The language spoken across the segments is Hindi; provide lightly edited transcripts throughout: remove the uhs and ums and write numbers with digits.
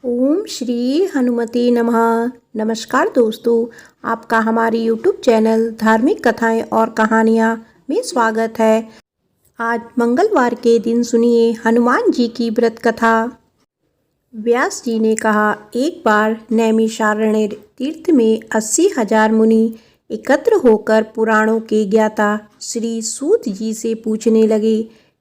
ओम श्री हनुमते नमः। नमस्कार दोस्तों, आपका हमारे YouTube चैनल धार्मिक कथाएं और कहानियां में स्वागत है। आज मंगलवार के दिन सुनिए हनुमान जी की व्रत कथा। व्यास जी ने कहा, एक बार नैमिषारण्य तीर्थ में 80,000 मुनि एकत्र होकर पुराणों के ज्ञाता श्री सूत जी से पूछने लगे,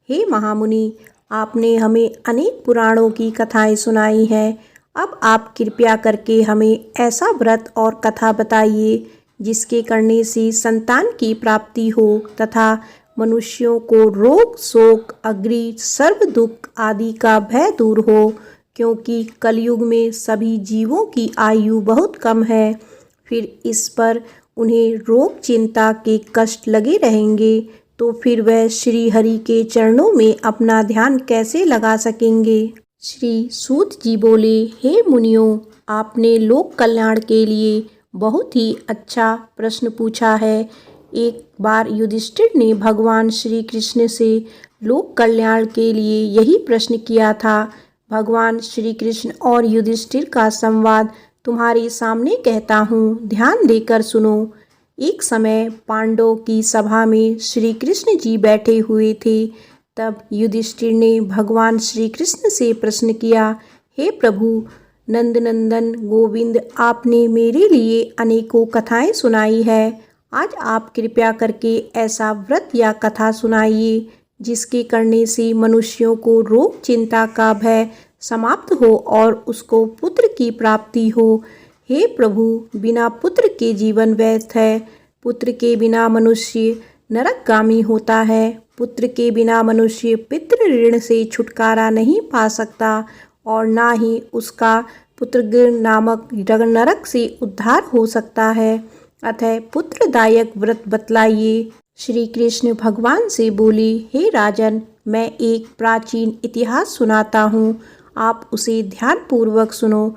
हे महामुनि, आपने हमें अनेक पुराणों की कथाएं सुनाई हैं। अब आप कृपया करके हमें ऐसा व्रत और कथा बताइए जिसके करने से संतान की प्राप्ति हो तथा मनुष्यों को रोग शोक अग्नि सर्व दुख आदि का भय दूर हो, क्योंकि कलयुग में सभी जीवों की आयु बहुत कम है। फिर इस पर उन्हें रोग चिंता के कष्ट लगे रहेंगे तो फिर वह श्री हरि के चरणों में अपना ध्यान कैसे लगा सकेंगे। श्री सूत जी बोले, हे मुनियों, आपने लोक कल्याण के लिए बहुत ही अच्छा प्रश्न पूछा है। एक बार युधिष्ठिर ने भगवान श्री कृष्ण से लोक कल्याण के लिए यही प्रश्न किया था। भगवान श्री कृष्ण और युधिष्ठिर का संवाद तुम्हारे सामने कहता हूँ, ध्यान देकर सुनो। एक समय पांडवों की सभा में श्री कृष्ण जी बैठे हुए थे। तब युधिष्ठिर ने भगवान श्री कृष्ण से प्रश्न किया, हे प्रभु नंदनंदन गोविंद, आपने मेरे लिए अनेकों कथाएं सुनाई है। आज आप कृपया करके ऐसा व्रत या कथा सुनाइए जिसके करने से मनुष्यों को रोग चिंता का भय समाप्त हो और उसको पुत्र की प्राप्ति हो। हे प्रभु, बिना पुत्र के जीवन व्यर्थ है। पुत्र के बिना मनुष्य नरकगामी होता है। पुत्र के बिना मनुष्य पितृ ऋण से छुटकारा नहीं पा सकता और ना ही उसका पुत्र नामक नरक से उद्धार हो सकता है। अतः पुत्रदायक व्रत बतलाइए। श्री कृष्ण भगवान से बोले, हे राजन, मैं एक प्राचीन इतिहास सुनाता हूँ, आप उसे ध्यानपूर्वक सुनो।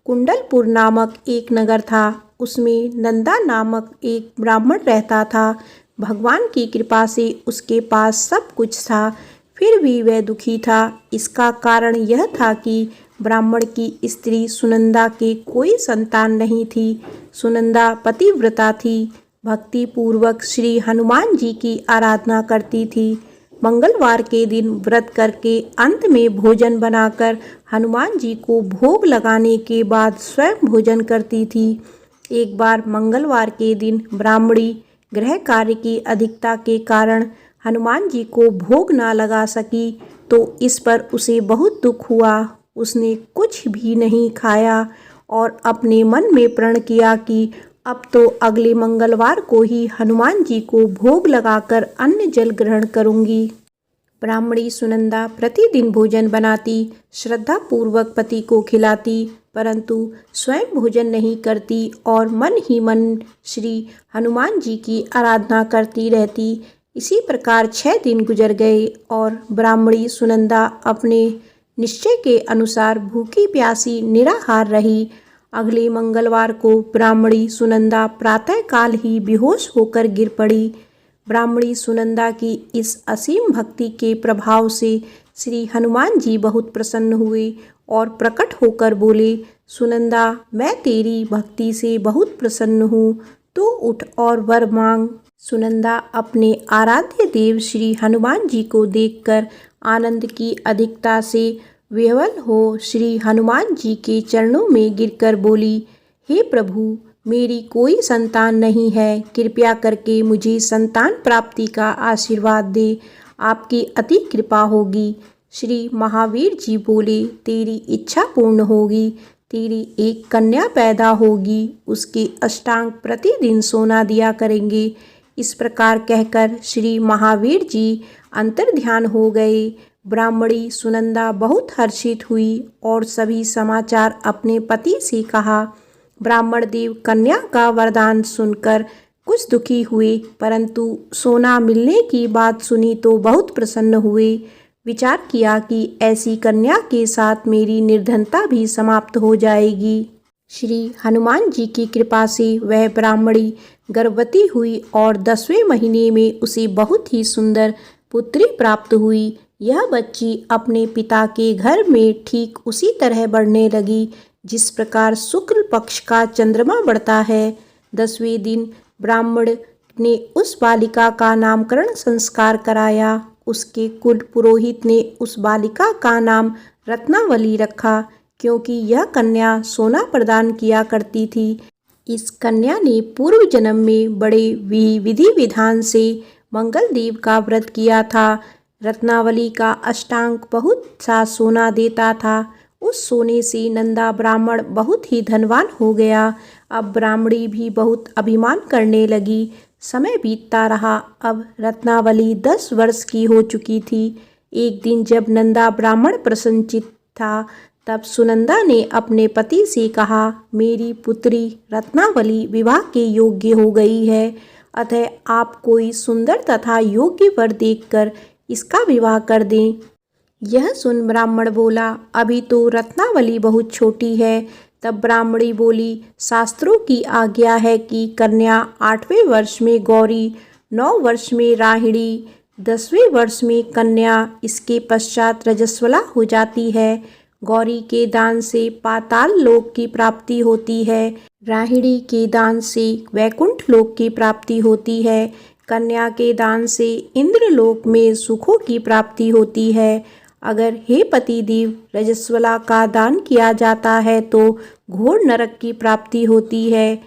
कुंडलपुर नामक एक नगर था। उसमें नंदा नामक एक ब्राह्मण रहता था। भगवान की कृपा से उसके पास सब कुछ था, फिर भी वह दुखी था। इसका कारण यह था कि ब्राह्मण की स्त्री सुनंदा के कोई संतान नहीं थी। सुनंदा पतिव्रता थी, भक्ति पूर्वक श्री हनुमान जी की आराधना करती थी। मंगलवार के दिन व्रत करके अंत में भोजन बनाकर हनुमान जी को भोग लगाने के बाद स्वयं भोजन करती थी। एक बार मंगलवार के दिन ब्राह्मणी गृह कार्य की अधिकता के कारण हनुमान जी को भोग ना लगा सकी तो इस पर उसे बहुत दुख हुआ। उसने कुछ भी नहीं खाया और अपने मन में प्रण किया कि अब तो अगले मंगलवार को ही हनुमान जी को भोग लगाकर अन्न जल ग्रहण करूंगी। ब्राह्मणी सुनंदा प्रतिदिन भोजन बनाती, श्रद्धा पूर्वक पति को खिलाती, परंतु स्वयं भोजन नहीं करती और मन ही मन श्री हनुमान जी की आराधना करती रहती। इसी प्रकार 6 दिन गुजर गए और ब्राह्मणी सुनंदा अपने निश्चय के अनुसार भूखी प्यासी निराहार रही। अगले मंगलवार को ब्राह्मणी सुनंदा प्रातःकाल ही बेहोश होकर गिर पड़ी। ब्राह्मणी सुनंदा की इस असीम भक्ति के प्रभाव से श्री हनुमान जी बहुत प्रसन्न हुए और प्रकट होकर बोले, सुनंदा, मैं तेरी भक्ति से बहुत प्रसन्न हूँ, तू उठ और वर मांग। सुनंदा अपने आराध्य देव श्री हनुमान जी को देखकर आनंद की अधिकता से विह्वल हो श्री हनुमान जी के चरणों में गिरकर बोली, हे प्रभु, मेरी कोई संतान नहीं है, कृपया करके मुझे संतान प्राप्ति का आशीर्वाद दे, आपकी अति कृपा होगी। श्री महावीर जी बोले, तेरी इच्छा पूर्ण होगी, तेरी एक कन्या पैदा होगी, उसके अष्टांग प्रतिदिन सोना दिया करेंगे। इस प्रकार कहकर श्री महावीर जी अंतर्ध्यान हो गए। ब्राह्मणी सुनंदा बहुत हर्षित हुई और सभी समाचार अपने पति से कहा। ब्राह्मण देव कन्या का वरदान सुनकर कुछ दुखी हुए, परंतु सोना मिलने की बात सुनी तो बहुत प्रसन्न हुए। विचार किया कि ऐसी कन्या के साथ मेरी निर्धनता भी समाप्त हो जाएगी। श्री हनुमान जी की कृपा से वह ब्राह्मणी गर्भवती हुई और 10वें महीने में उसे बहुत ही सुंदर पुत्री प्राप्त हुई। यह बच्ची अपने पिता के घर में ठीक उसी तरह बढ़ने लगी जिस प्रकार शुक्ल पक्ष का चंद्रमा बढ़ता है। 10वें दिन ब्राह्मण ने उस बालिका का नामकरण संस्कार कराया। उसके कुल पुरोहित ने उस बालिका का नाम रत्नावली रखा, क्योंकि यह कन्या सोना प्रदान किया करती थी। इस कन्या ने पूर्व जन्म में बड़े विधि विधान से मंगलदेव का व्रत किया था। रत्नावली का अष्टांग बहुत सा सोना देता था। उस सोने से नंदा ब्राह्मण बहुत ही धनवान हो गया। अब ब्राह्मणी भी बहुत अभिमान करने लगी। समय बीतता रहा। अब रत्नावली 10 वर्ष की हो चुकी थी। एक दिन जब नंदा ब्राह्मण प्रसन्नचित्त था, तब सुनंदा ने अपने पति से कहा, मेरी पुत्री रत्नावली विवाह के योग्य हो गई है, अतः आप कोई सुंदर तथा योग्य वर देखकर इसका विवाह कर दें। यह सुन ब्राह्मण बोला, अभी तो रत्नावली बहुत छोटी है। तब ब्राह्मणी बोली, शास्त्रों की आज्ञा है कि कन्या 8वें वर्ष में गौरी, 9 वर्ष में राहिणी, 10वें वर्ष में कन्या, इसके पश्चात रजस्वला हो जाती है। गौरी के दान से पाताल लोक की प्राप्ति होती है, राहिणी के दान से वैकुंठ लोक की प्राप्ति होती है, कन्या के दान से इंद्र लोक में सुखों की प्राप्ति होती है। अगर हे पतिदेव रजस्वला का दान किया जाता है तो घोर नरक की प्राप्ति होती है।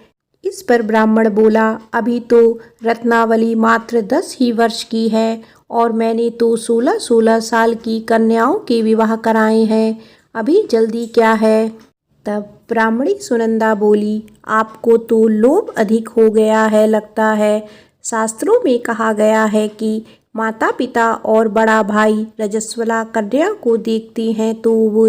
इस पर ब्राह्मण बोला, अभी तो रत्नावली मात्र 10 ही वर्ष की है और मैंने तो 16-16 साल की कन्याओं के विवाह कराए हैं, अभी जल्दी क्या है। तब ब्राह्मणी सुनंदा बोली, आपको तो लोभ अधिक हो गया है लगता है। शास्त्रों में कहा गया है कि माता पिता और बड़ा भाई रजस्वला कन्या को देखते हैं तो वो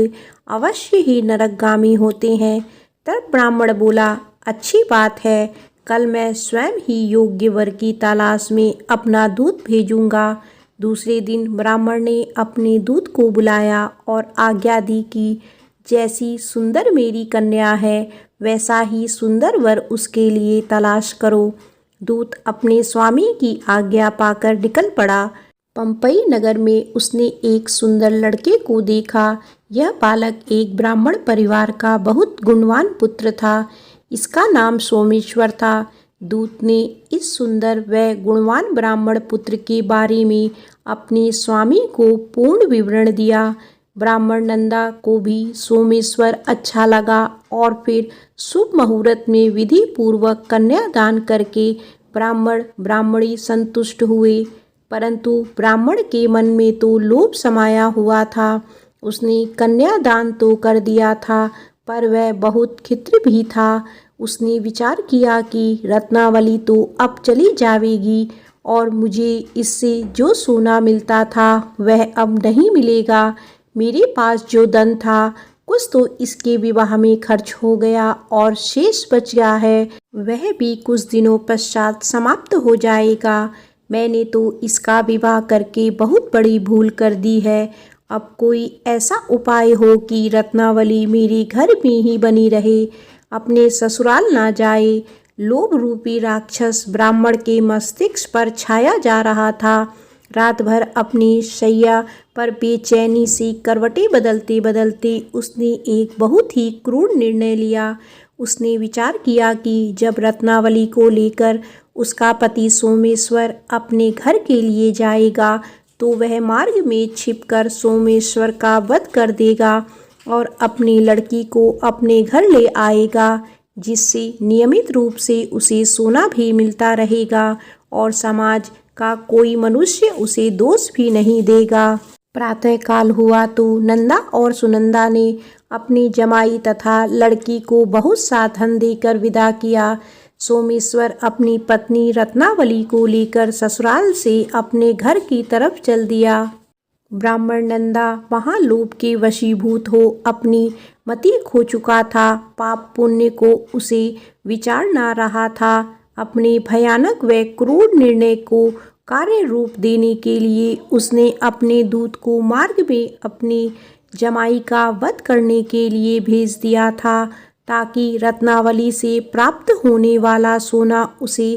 अवश्य ही नरकगामी होते हैं। तब ब्राह्मण बोला, अच्छी बात है, कल मैं स्वयं ही योग्य वर की तलाश में अपना दूत भेजूंगा। दूसरे दिन ब्राह्मण ने अपने दूत को बुलाया और आज्ञा दी कि जैसी सुंदर मेरी कन्या है वैसा ही सुंदर वर उसके लिए तलाश करो। दूत अपने स्वामी की आज्ञा पाकर निकल पड़ा। पंपई नगर में उसने एक सुंदर लड़के को देखा। यह बालक एक ब्राह्मण परिवार का बहुत गुणवान पुत्र था। इसका नाम सोमेश्वर था। दूत ने इस सुंदर व गुणवान ब्राह्मण पुत्र के बारे में अपने स्वामी को पूर्ण विवरण दिया। ब्राह्मण नंदा को भी सोमेश्वर अच्छा लगा और फिर शुभ मुहूर्त में विधि पूर्वक कन्यादान करके ब्राह्मण ब्राह्मणी संतुष्ट हुए। परंतु ब्राह्मण के मन में तो लोभ समाया हुआ था। उसने कन्यादान तो कर दिया था, पर वह बहुत खिन्न भी था। उसने विचार किया कि रत्नावली तो अब चली जाएगी और मुझे इससे जो सोना मिलता था वह अब नहीं मिलेगा। मेरे पास जो धन था कुछ तो इसके विवाह में खर्च हो गया और शेष बच गया है, वह भी कुछ दिनों पश्चात समाप्त हो जाएगा। मैंने तो इसका विवाह करके बहुत बड़ी भूल कर दी है। अब कोई ऐसा उपाय हो कि रत्नावली मेरे घर में ही बनी रहे, अपने ससुराल ना जाए। लोभ रूपी राक्षस ब्राह्मण के मस्तिष्क पर छाया जा रहा था। रात भर अपनी शैया पर बेचैनी से करवटें बदलते बदलते उसने एक बहुत ही क्रूर निर्णय लिया। उसने विचार किया कि जब रत्नावली को लेकर उसका पति सोमेश्वर अपने घर के लिए जाएगा तो वह मार्ग में छिपकर सोमेश्वर का वध कर देगा और अपनी लड़की को अपने घर ले आएगा, जिससे नियमित रूप से उसे सोना भी मिलता रहेगा और समाज का कोई मनुष्य उसे दोष भी नहीं देगा। प्रातःकाल हुआ तो नंदा और सुनंदा ने अपनी जमाई तथा लड़की को बहुत सा धन देकर विदा किया। सोमेश्वर अपनी पत्नी रत्नावली को लेकर ससुराल से अपने घर की तरफ चल दिया। ब्राह्मण नंदा वहाँ लोभ के वशीभूत हो अपनी मति खो चुका था। पाप पुण्य को उसे विचार ना रहा था। अपने भयानक व क्रूर निर्णय को कार्य रूप देने के लिए उसने अपने दूत को मार्ग में अपनी जमाई का वध करने के लिए भेज दिया था, ताकि रत्नावली से प्राप्त होने वाला सोना उसे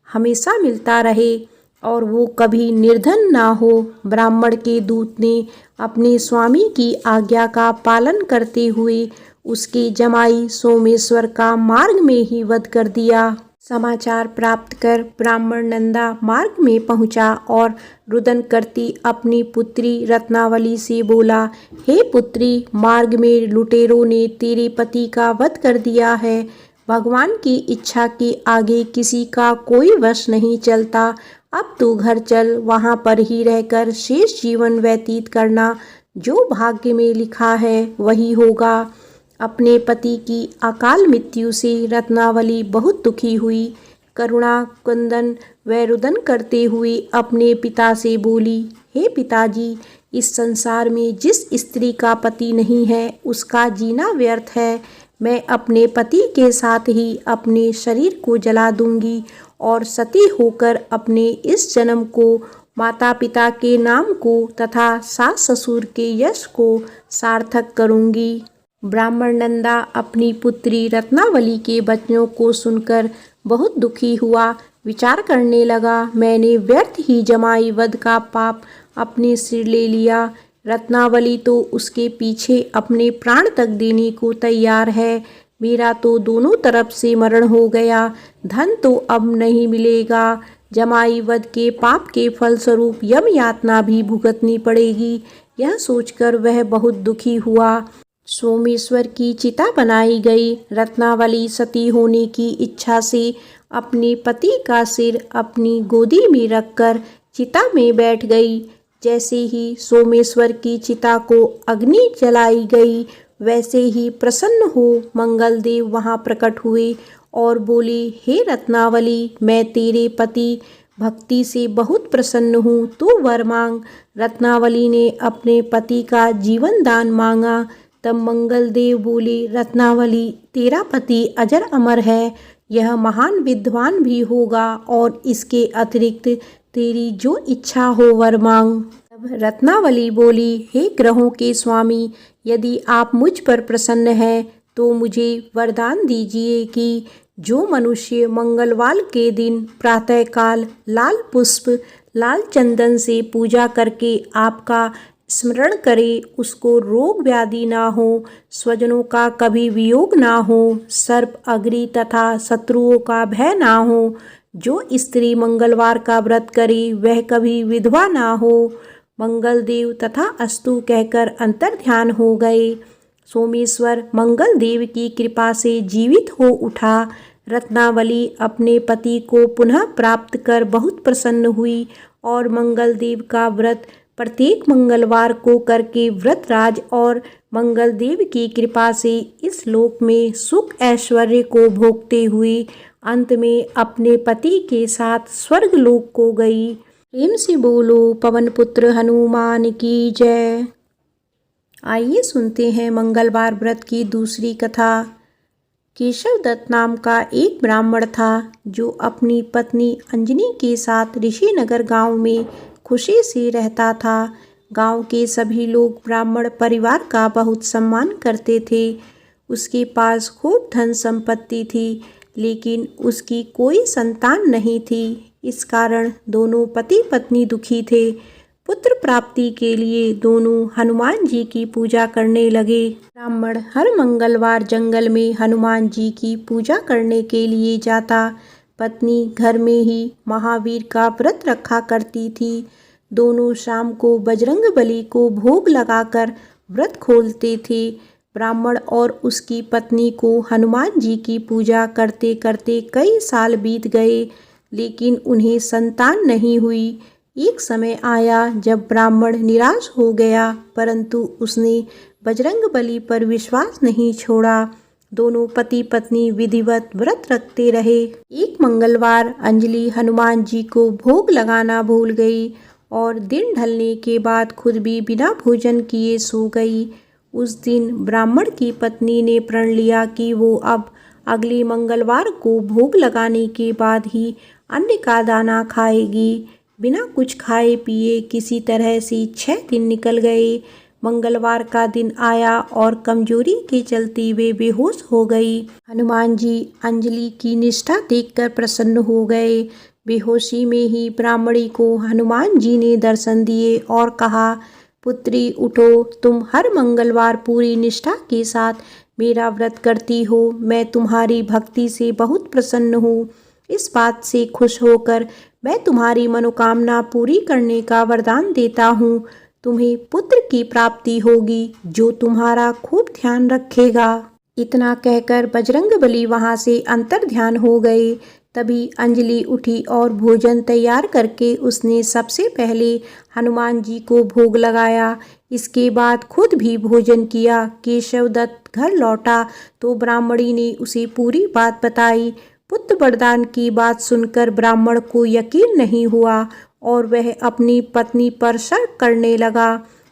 हमेशा मिलता रहे। और वो कभी निर्धन ना हो। ब्राह्मण के दूत ने अपने स्वामी की आज्ञा का पालन करते हुए उसके जमाई सोमेश्वर का मार्ग में ही वध कर दिया। समाचार प्राप्त कर ब्राह्मण नंदा मार्ग में पहुंचा और रुदन करती अपनी पुत्री रत्नावली से बोला, हे पुत्री, मार्ग में लुटेरों ने तेरे पति का वध कर दिया है। भगवान की इच्छा के आगे किसी का कोई वश नहीं चलता। अब तू घर चल, वहाँ पर ही रहकर शेष जीवन व्यतीत करना। जो भाग्य में लिखा है वही होगा। अपने पति की अकाल मृत्यु से रत्नावली बहुत दुखी हुई। करुणा क्रंदन व रुदन करते हुए अपने पिता से बोली, हे पिताजी, इस संसार में जिस स्त्री का पति नहीं है उसका जीना व्यर्थ है। मैं अपने पति के साथ ही अपने शरीर को जला दूंगी और सती होकर अपने इस जन्म को, माता पिता के नाम को तथा सास ससुर के यश को सार्थक करूंगी। ब्राह्मण नंदा अपनी पुत्री रत्नावली के वचनों को सुनकर बहुत दुखी हुआ। विचार करने लगा, मैंने व्यर्थ ही जमाई वध का पाप अपने सिर ले लिया। रत्नावली तो उसके पीछे अपने प्राण तक देने को तैयार है। मेरा तो दोनों तरफ से मरण हो गया। धन तो अब नहीं मिलेगा। जमाई वध के पाप के फलस्वरूप यम यातना भी भुगतनी पड़ेगी। यह सोचकर वह बहुत दुखी हुआ। सोमेश्वर की चिता बनाई गई। रत्नावली सती होने की इच्छा से अपने पति का सिर अपनी गोदी में रखकर चिता में बैठ गई। जैसे ही सोमेश्वर की चिता को अग्नि जलाई गई, वैसे ही प्रसन्न हो मंगलदेव वहां प्रकट हुए और बोले, हे रत्नावली, मैं तेरे पति भक्ति से बहुत प्रसन्न हूँ, तू वर मांग। रत्नावली ने अपने पति का जीवन दान मांगा। तब मंगलदेव बोले, रत्नावली, तेरा पति अजर अमर है, यह महान विद्वान भी होगा और इसके अतिरिक्त तेरी जो इच्छा हो वर मांग। तब रत्नावली बोली, हे ग्रहों के स्वामी, यदि आप मुझ पर प्रसन्न हैं तो मुझे वरदान दीजिए कि जो मनुष्य मंगलवार के दिन प्रातःकाल लाल पुष्प लाल चंदन से पूजा करके आपका स्मरण करे, उसको रोग व्याधि ना हो, स्वजनों का कभी वियोग ना हो, सर्प अग्नि तथा शत्रुओं का भय ना हो। जो स्त्री मंगलवार का व्रत करे वह कभी विधवा ना हो। मंगलदेव तथा अस्तु कहकर अंतर्ध्यान हो गए। सोमेश्वर मंगलदेव की कृपा से जीवित हो उठा। रत्नावली अपने पति को पुनः प्राप्त कर बहुत प्रसन्न हुई और मंगलदेव का व्रत प्रत्येक मंगलवार को करके व्रतराज और मंगलदेव की कृपा से इस लोक में सुख ऐश्वर्य को भोगते हुए अंत में अपने पति के साथ स्वर्ग लोक को गई। प्रेम से बोलो पवन पुत्र हनुमान की जय। आइए सुनते हैं मंगलवार व्रत की दूसरी कथा। केशव दत्त नाम का एक ब्राह्मण था जो अपनी पत्नी अंजनी के साथ ऋषिनगर गांव में खुशी से रहता था। गांव के सभी लोग ब्राह्मण परिवार का बहुत सम्मान करते थे। उसके पास खूब धन संपत्ति थी, लेकिन उसकी कोई संतान नहीं थी। इस कारण दोनों पति पत्नी दुखी थे। पुत्र प्राप्ति के लिए दोनों हनुमान जी की पूजा करने लगे। ब्राह्मण हर मंगलवार जंगल में हनुमान जी की पूजा करने के लिए जाता। पत्नी घर में ही महावीर का व्रत रखा करती थी। दोनों शाम को बजरंगबली को भोग लगाकर व्रत खोलते थे। ब्राह्मण और उसकी पत्नी को हनुमान जी की पूजा करते करते कई साल बीत गए, लेकिन उन्हें संतान नहीं हुई। एक समय आया जब ब्राह्मण निराश हो गया, परंतु उसने बजरंगबली पर विश्वास नहीं छोड़ा। दोनों पति पत्नी विधिवत व्रत रखते रहे। एक मंगलवार अंजलि हनुमान जी को भोग लगाना भूल गई और दिन ढलने के बाद खुद भी बिना भोजन किए सो गई। उस दिन ब्राह्मण की पत्नी ने प्रण लिया कि वो अब अगले मंगलवार को भोग लगाने के बाद ही अन्न का दाना खाएगी। बिना कुछ खाए पिए किसी तरह से 6 दिन निकल गए। मंगलवार का दिन आया और कमजोरी के चलते वे बेहोश हो गई। हनुमान जी अंजलि की निष्ठा देखकर प्रसन्न हो गए। बेहोशी में ही ब्राह्मणी को हनुमान जी ने दर्शन दिए और कहा, पुत्री उठो, तुम हर मंगलवार पूरी निष्ठा के साथ मेरा व्रत करती हो। मैं तुम्हारी भक्ति से बहुत प्रसन्न हूँ। इस बात से खुश होकर मैं तुम्हारी मनोकामना पूरी करने का वरदान देता हूँ। तुम्हें पुत्र की प्राप्ति होगी जो तुम्हारा खूब ध्यान रखेगा। इतना कहकर बजरंगबली वहाँ से अंतर्ध्यान हो गए। तभी अंजलि उठी और भोजन तैयार करके उसने सबसे पहले हनुमान जी को भोग लगाया। इसके बाद खुद भी भोजन किया। केशव दत्त घर लौटा तो ब्राह्मणी ने उसे पूरी बात बताई। पुत्र वरदान की बात सुनकर ब्राह्मण को यकीन नहीं हुआ और वह अपनी पत्नी पर शक करने लगा।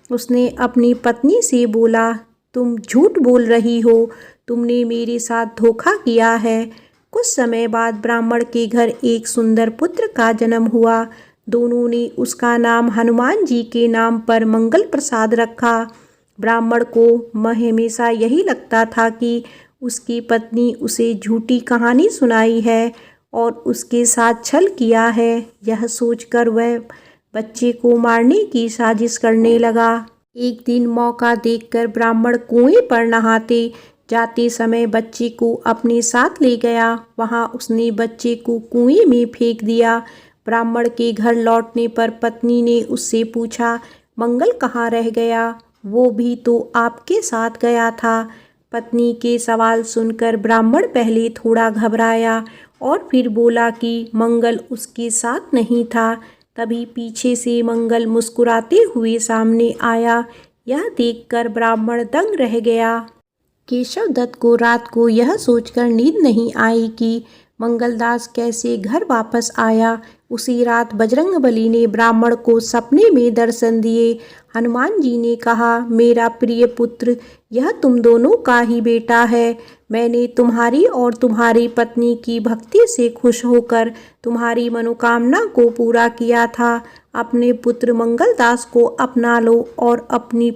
उसने अपनी पत्नी से बोला, तुम झूठ बोल रही हो, तुमने मेरे साथ धोखा किया है। कुछ समय बाद ब्राह्मण के घर एक सुंदर पुत्र का जन्म हुआ। दोनों ने उसका नाम हनुमान जी के नाम पर मंगल प्रसाद रखा। ब्राह्मण को हमेशा यही लगता था कि उसकी पत्नी उसे झूठी कहानी सुनाई है और उसके साथ छल किया है। यह सोचकर वह बच्चे को मारने की साजिश करने लगा। एक दिन मौका देखकर ब्राह्मण कुएं पर नहाते जाते समय बच्चे को अपने साथ ले गया। वहां उसने बच्चे को कुएं में फेंक दिया। ब्राह्मण के घर लौटने पर पत्नी ने उससे पूछा, मंगल कहाँ रह गया? वो भी तो आपके साथ गया था। पत्नी के सवाल सुनकर ब्राह्मण पहले थोड़ा घबराया और फिर बोला कि मंगल उसके साथ नहीं था। तभी पीछे से मंगल मुस्कुराते हुए सामने आया। यह देखकर ब्राह्मण दंग रह गया। केशव दत्त को रात को यह सोचकर नींद नहीं आई कि मंगलदास कैसे घर वापस आया। उसी रात बजरंगबली ने ब्राह्मण को सपने में दर्शन दिए। हनुमान जी ने कहा, मेरा प्रिय पुत्र, यह तुम दोनों का ही बेटा है। मैंने तुम्हारी और तुम्हारी पत्नी की भक्ति से खुश होकर तुम्हारी मनोकामना को पूरा किया था। अपने पुत्र मंगलदास को अपना लो और अपनी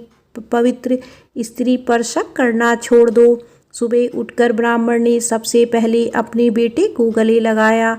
पवित्र स्त्री पर शक करना छोड़ दो। सुबह उठकर ब्राह्मण ने सबसे पहले अपने बेटे को गले लगाया,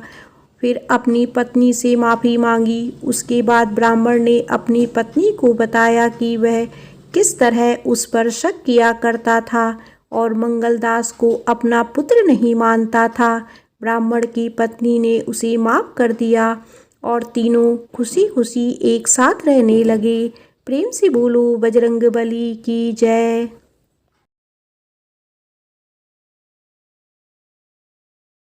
फिर अपनी पत्नी से माफ़ी मांगी। उसके बाद ब्राह्मण ने अपनी पत्नी को बताया कि वह किस तरह उस पर शक किया करता था और मंगलदास को अपना पुत्र नहीं मानता था। ब्राह्मण की पत्नी ने उसे माफ़ कर दिया और तीनों खुशी खुशी एक साथ रहने लगे। प्रेम से बोलो बजरंगबली की जय।